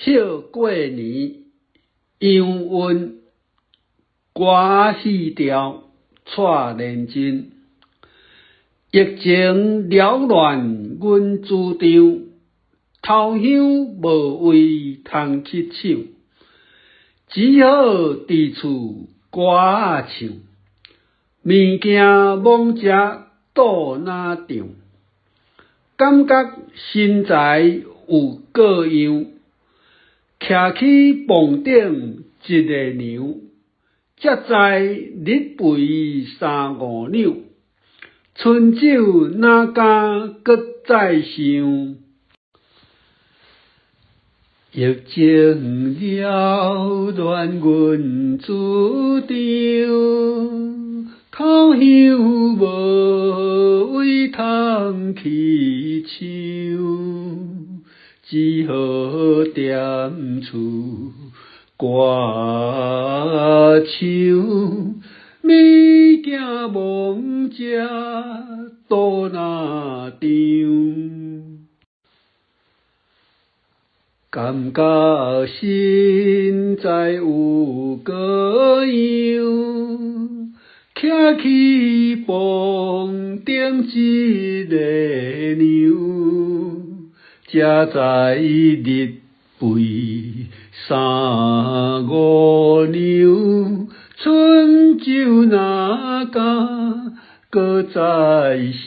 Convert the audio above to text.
歇过年，阳运歌戏调蔡连真。疫情扰乱阮主张，头香无位通去抢，只好伫厝歌唱。物件罔食倒哪场，感觉身材有各样。徛起房顶一个娘，才知日肥三五两。春酒哪敢搁再想？疫情扰乱阮主张，头香无位通去抢。只好踮厝歌唱，物件罔食倒哪场？感觉身材有各样，徛起房顶一个娘。才知日肥三五两，春酒哪敢搁再想？